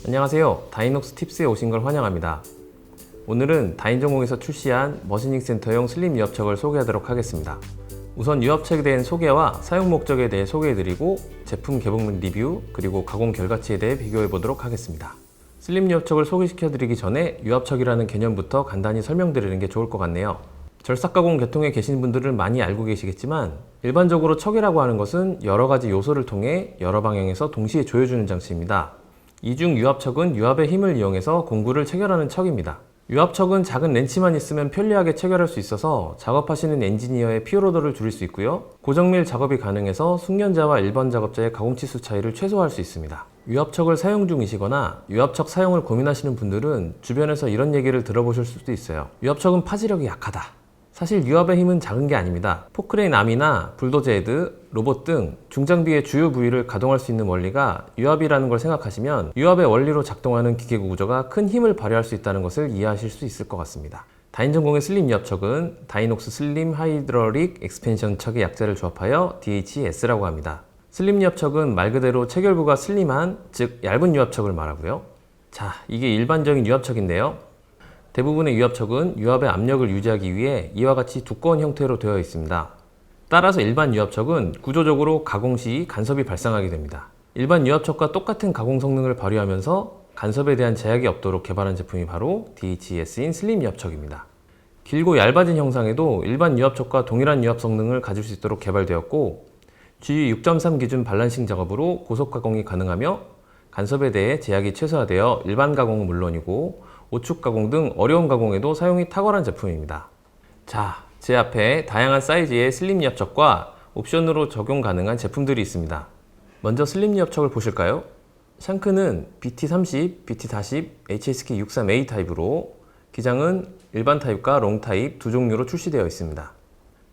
안녕하세요. 다이녹스 팁스에 오신 걸 환영합니다. 오늘은 다인전공에서 출시한 머신닝 센터용 슬림 유압척을 소개하도록 하겠습니다. 우선 유압척에 대한 소개와 사용 목적에 대해 소개해드리고 제품 개봉 리뷰 그리고 가공 결과치에 대해 비교해 보도록 하겠습니다. 슬림 유압척을 소개시켜드리기 전에 유압척이라는 개념부터 간단히 설명드리는 게 좋을 것 같네요. 절삭가공 계통에 계신 분들은 많이 알고 계시겠지만 일반적으로 척이라고 하는 것은 여러 가지 요소를 통해 여러 방향에서 동시에 조여주는 장치입니다. 이 중 유압척은 유압의 힘을 이용해서 공구를 체결하는 척입니다. 유압척은 작은 렌치만 있으면 편리하게 체결할 수 있어서 작업하시는 엔지니어의 피로도를 줄일 수 있고요. 고정밀 작업이 가능해서 숙련자와 일반 작업자의 가공 치수 차이를 최소화할 수 있습니다. 유압척을 사용 중이시거나 유압척 사용을 고민하시는 분들은 주변에서 이런 얘기를 들어보실 수도 있어요. 유압척은 파지력이 약하다. 사실 유압의 힘은 작은 게 아닙니다. 포크레인 아미나 불도저 헤드, 로봇 등 중장비의 주요 부위를 가동할 수 있는 원리가 유압이라는 걸 생각하시면 유압의 원리로 작동하는 기계구 구조가 큰 힘을 발휘할 수 있다는 것을 이해하실 수 있을 것 같습니다. 다인전공의 슬림 유압척은 다이녹스 슬림 하이드러릭 엑스펜션 척의 약자를 조합하여 DHS라고 합니다. 슬림 유압척은 말 그대로 체결부가 슬림한, 즉 얇은 유압척을 말하고요. 자, 이게 일반적인 유압척인데요. 대부분의 유압척은 유압의 압력을 유지하기 위해 이와 같이 두꺼운 형태로 되어 있습니다. 따라서 일반 유압척은 구조적으로 가공 시 간섭이 발생하게 됩니다. 일반 유압척과 똑같은 가공 성능을 발휘하면서 간섭에 대한 제약이 없도록 개발한 제품이 바로 DHS인 슬림 유압척입니다. 길고 얇아진 형상에도 일반 유압척과 동일한 유압 성능을 가질 수 있도록 개발되었고 GU 6.3 기준 발란싱 작업으로 고속 가공이 가능하며 간섭에 대해 제약이 최소화되어 일반 가공은 물론이고 오축 가공 등 어려운 가공에도 사용이 탁월한 제품입니다. 자, 제 앞에 다양한 사이즈의 슬림 유압척과 옵션으로 적용 가능한 제품들이 있습니다. 먼저 슬림 유압척을 보실까요? 샹크는 BT30, BT40, HSK63A 타입으로 기장은 일반 타입과 롱 타입 두 종류로 출시되어 있습니다.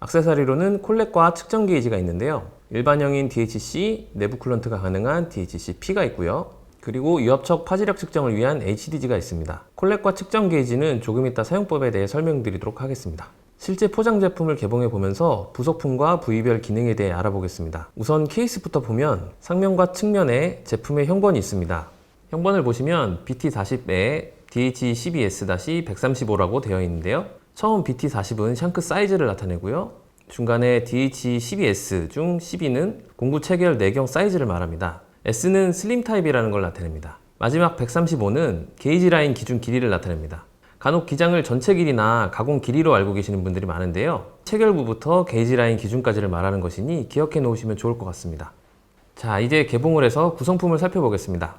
액세서리로는 콜렉과 측정 게이지가 있는데요. 일반형인 DHC, 내부 쿨런트가 가능한 DHC-P가 있고요. 그리고 유압척 파지력 측정을 위한 HDG가 있습니다. 콜렉과 측정 게이지는 조금 이따 사용법에 대해 설명드리도록 하겠습니다. 실제 포장 제품을 개봉해 보면서 부속품과 부위별 기능에 대해 알아보겠습니다. 우선 케이스부터 보면 상면과 측면에 제품의 형번이 있습니다. 형번을 보시면 BT40에 DH12S-135라고 되어 있는데요. 처음 BT40은 샹크 사이즈를 나타내고요. 중간에 DH12S 중 12는 공구 체결 내경 사이즈를 말합니다. S는 슬림 타입이라는 걸 나타냅니다. 마지막 135는 게이지 라인 기준 길이를 나타냅니다. 간혹 기장을 전체 길이나 가공 길이로 알고 계시는 분들이 많은데요. 체결부부터 게이지 라인 기준까지를 말하는 것이니 기억해 놓으시면 좋을 것 같습니다. 자, 이제 개봉을 해서 구성품을 살펴보겠습니다.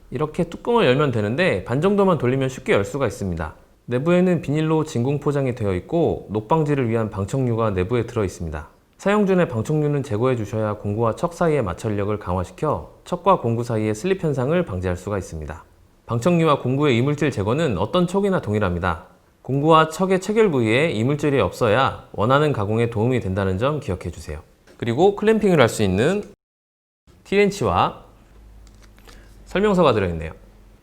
이렇게 뚜껑을 열면 되는데 반 정도만 돌리면 쉽게 열 수가 있습니다. 내부에는 비닐로 진공 포장이 되어 있고 녹 방지를 위한 방청류가 내부에 들어 있습니다. 사용 전에 방청류는 제거해 주셔야 공구와 척 사이의 마찰력을 강화시켜 척과 공구 사이의 슬립 현상을 방지할 수가 있습니다. 방청류와 공구의 이물질 제거는 어떤 척이나 동일합니다. 공구와 척의 체결 부위에 이물질이 없어야 원하는 가공에 도움이 된다는 점 기억해 주세요. 그리고 클램핑을 할 수 있는 T렌치와 설명서가 들어있네요.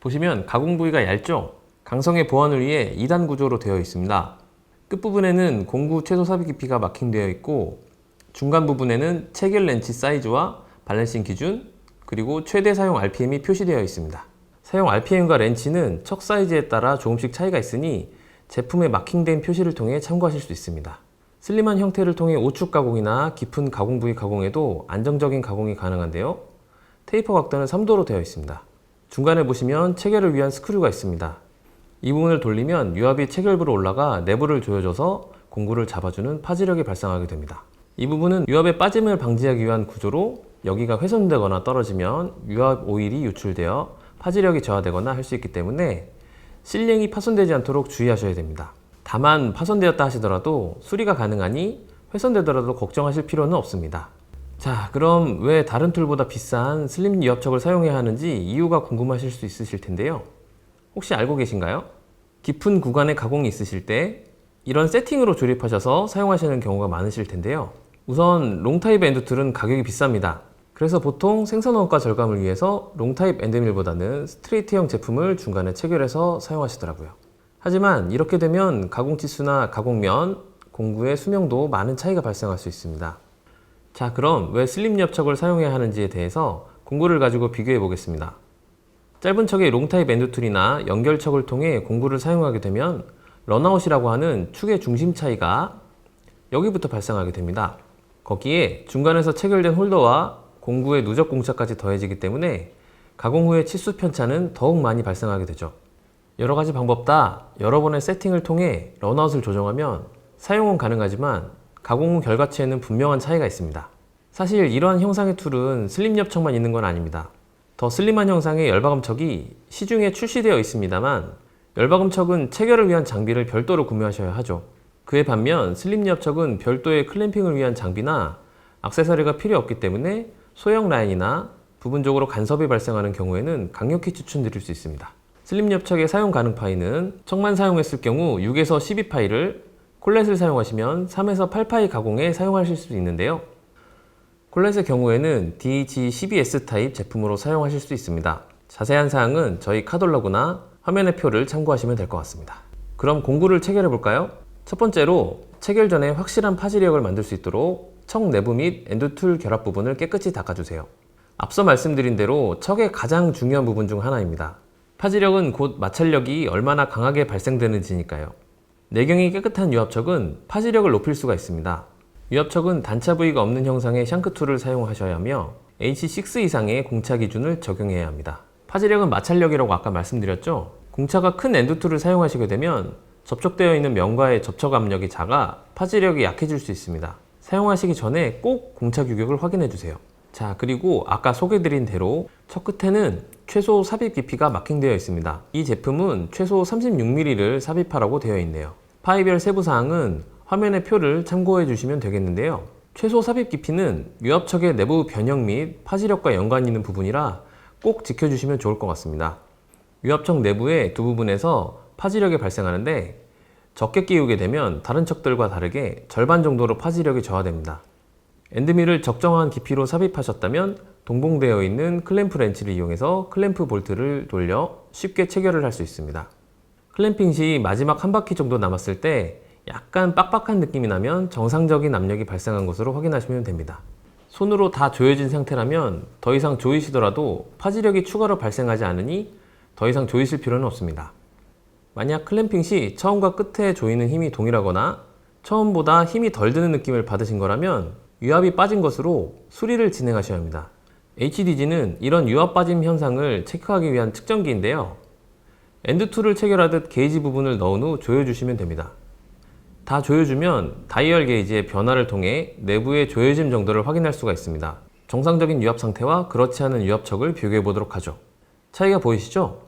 보시면 가공 부위가 얇죠? 강성의 보완을 위해 2단 구조로 되어 있습니다. 끝부분에는 공구 최소 삽입 깊이가 마킹되어 있고 중간 부분에는 체결 렌치 사이즈와 밸런싱 기준, 그리고 최대 사용 RPM이 표시되어 있습니다. 사용 RPM과 렌치는 척 사이즈에 따라 조금씩 차이가 있으니 제품에 마킹된 표시를 통해 참고하실 수 있습니다. 슬림한 형태를 통해 오축 가공이나 깊은 가공 부위 가공에도 안정적인 가공이 가능한데요. 테이퍼 각도는 3도로 되어 있습니다. 중간에 보시면 체결을 위한 스크류가 있습니다. 이 부분을 돌리면 유압이 체결부로 올라가 내부를 조여줘서 공구를 잡아주는 파지력이 발생하게 됩니다. 이 부분은 유압의 빠짐을 방지하기 위한 구조로 여기가 훼손되거나 떨어지면 유압 오일이 유출되어 파지력이 저하되거나 할 수 있기 때문에 실링이 파손되지 않도록 주의하셔야 됩니다. 다만 파손되었다 하시더라도 수리가 가능하니 훼손되더라도 걱정하실 필요는 없습니다. 자, 그럼 왜 다른 툴보다 비싼 슬림 유압척을 사용해야 하는지 이유가 궁금하실 수 있으실 텐데요. 혹시 알고 계신가요? 깊은 구간에 가공이 있으실 때 이런 세팅으로 조립하셔서 사용하시는 경우가 많으실 텐데요. 우선 롱타입 엔드툴은 가격이 비쌉니다. 그래서 보통 생산원가 절감을 위해서 롱타입 엔드밀보다는 스트레이트형 제품을 중간에 체결해서 사용하시더라고요. 하지만 이렇게 되면 가공 치수나 가공면, 공구의 수명도 많은 차이가 발생할 수 있습니다. 자, 그럼 왜 슬림 유압척을 사용해야 하는지에 대해서 공구를 가지고 비교해 보겠습니다. 짧은 척의 롱타입 엔드툴이나 연결척을 통해 공구를 사용하게 되면 런아웃이라고 하는 축의 중심 차이가 여기부터 발생하게 됩니다. 거기에 중간에서 체결된 홀더와 공구의 누적 공차까지 더해지기 때문에 가공 후의 치수 편차는 더욱 많이 발생하게 되죠. 여러 가지 방법 다 여러 번의 세팅을 통해 런아웃을 조정하면 사용은 가능하지만 가공 후 결과치에는 분명한 차이가 있습니다. 사실 이러한 형상의 툴은 슬림 엽척만 있는 건 아닙니다. 더 슬림한 형상의 열박음척이 시중에 출시되어 있습니다만 열박음척은 체결을 위한 장비를 별도로 구매하셔야 하죠. 그에 반면 슬림 엽척은 별도의 클램핑을 위한 장비나 액세서리가 필요 없기 때문에 소형 라인이나 부분적으로 간섭이 발생하는 경우에는 강력히 추천드릴 수 있습니다. 슬림 엽척의 사용 가능 파이는 척만 사용했을 경우 6에서 12파이를, 콜렛을 사용하시면 3에서 8파이 가공에 사용하실 수 있는데요. 콜렛의 경우에는 DG12S 타입 제품으로 사용하실 수 있습니다. 자세한 사항은 저희 카돌로그나 화면의 표를 참고하시면 될 것 같습니다. 그럼 공구를 체결해 볼까요? 첫 번째로 체결 전에 확실한 파지력을 만들 수 있도록 척 내부 및 엔드툴 결합 부분을 깨끗이 닦아주세요. 앞서 말씀드린 대로 척의 가장 중요한 부분 중 하나입니다. 파지력은 곧 마찰력이 얼마나 강하게 발생되는지니까요. 내경이 깨끗한 유압척은 파지력을 높일 수가 있습니다. 유압척은 단차 부위가 없는 형상의 샹크툴을 사용하셔야 하며 H6 이상의 공차 기준을 적용해야 합니다. 파지력은 마찰력이라고 아까 말씀드렸죠? 공차가 큰 엔드툴을 사용하시게 되면 접촉되어 있는 면과의 접촉 압력이 작아 파지력이 약해질 수 있습니다. 사용하시기 전에 꼭 공차 규격을 확인해 주세요. 자, 그리고 아까 소개드린 대로 척 끝에는 최소 삽입 깊이가 마킹되어 있습니다. 이 제품은 최소 36mm를 삽입하라고 되어 있네요. 파이별 세부사항은 화면의 표를 참고해 주시면 되겠는데요. 최소 삽입 깊이는 유압척의 내부 변형 및 파지력과 연관이 있는 부분이라 꼭 지켜주시면 좋을 것 같습니다. 유압척 내부의 두 부분에서 파지력이 발생하는데 적게 끼우게 되면 다른 척들과 다르게 절반 정도로 파지력이 저하됩니다. 엔드밀을 적정한 깊이로 삽입하셨다면 동봉되어 있는 클램프 렌치를 이용해서 클램프 볼트를 돌려 쉽게 체결을 할 수 있습니다. 클램핑 시 마지막 한 바퀴 정도 남았을 때 약간 빡빡한 느낌이 나면 정상적인 압력이 발생한 것으로 확인하시면 됩니다. 손으로 다 조여진 상태라면 더 이상 조이시더라도 파지력이 추가로 발생하지 않으니 더 이상 조이실 필요는 없습니다. 만약 클램핑 시 처음과 끝에 조이는 힘이 동일하거나 처음보다 힘이 덜 드는 느낌을 받으신 거라면 유압이 빠진 것으로 수리를 진행하셔야 합니다. HDG는 이런 유압 빠짐 현상을 체크하기 위한 측정기인데요. 엔드2를 체결하듯 게이지 부분을 넣은 후 조여주시면 됩니다. 다 조여주면 다이얼 게이지의 변화를 통해 내부의 조여짐 정도를 확인할 수가 있습니다. 정상적인 유압 상태와 그렇지 않은 유압척을 비교해 보도록 하죠. 차이가 보이시죠?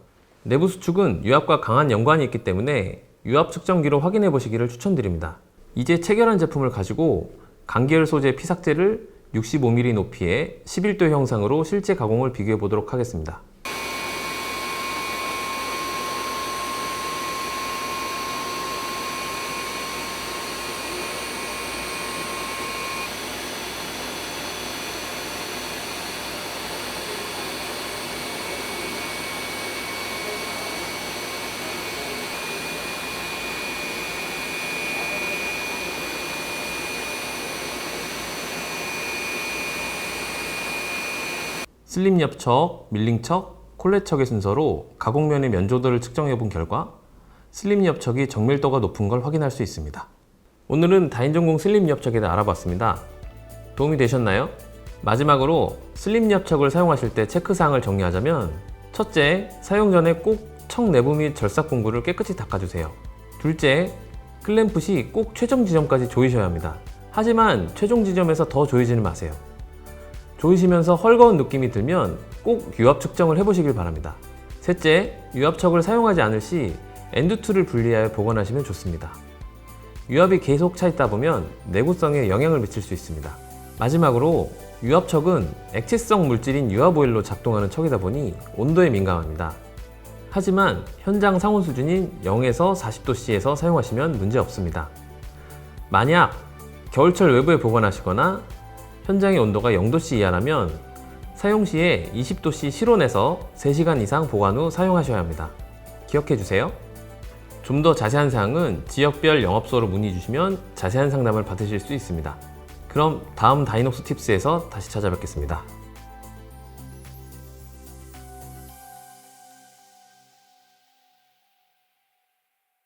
내부 수축은 유압과 강한 연관이 있기 때문에 유압 측정기로 확인해 보시기를 추천드립니다. 이제 체결한 제품을 가지고 강계열 소재 피삭제를 65mm 높이의 11도 형상으로 실제 가공을 비교해 보도록 하겠습니다. 슬림 엽척, 밀링척, 콜렛척의 순서로 가공면의 면조도를 측정해 본 결과 슬림 엽척이 정밀도가 높은 걸 확인할 수 있습니다. 오늘은 다인전공 슬림 엽척에 대해 알아봤습니다. 도움이 되셨나요? 마지막으로 슬림 엽척을 사용하실 때 체크사항을 정리하자면 첫째, 사용 전에 꼭 척 내부 및 절삭 공구를 깨끗이 닦아주세요. 둘째, 클램프 시 꼭 최종 지점까지 조이셔야 합니다. 하지만 최종 지점에서 더 조이지는 마세요. 조이시면서 헐거운 느낌이 들면 꼭 유압 측정을 해보시길 바랍니다. 셋째, 유압척을 사용하지 않을 시 엔드2를 분리하여 보관하시면 좋습니다. 유압이 계속 차 있다 보면 내구성에 영향을 미칠 수 있습니다. 마지막으로 유압척은 액체성 물질인 유압 오일로 작동하는 척이다 보니 온도에 민감합니다. 하지만 현장 상온 수준인 0에서 40도씨에서 사용하시면 문제 없습니다. 만약 겨울철 외부에 보관하시거나 현장의 온도가 0도씨 이하라면 사용 시에 20도씨 실온에서 3시간 이상 보관 후 사용하셔야 합니다. 기억해 주세요. 좀 더 자세한 사항은 지역별 영업소로 문의 주시면 자세한 상담을 받으실 수 있습니다. 그럼 다음 다이녹스 팁스에서 다시 찾아뵙겠습니다.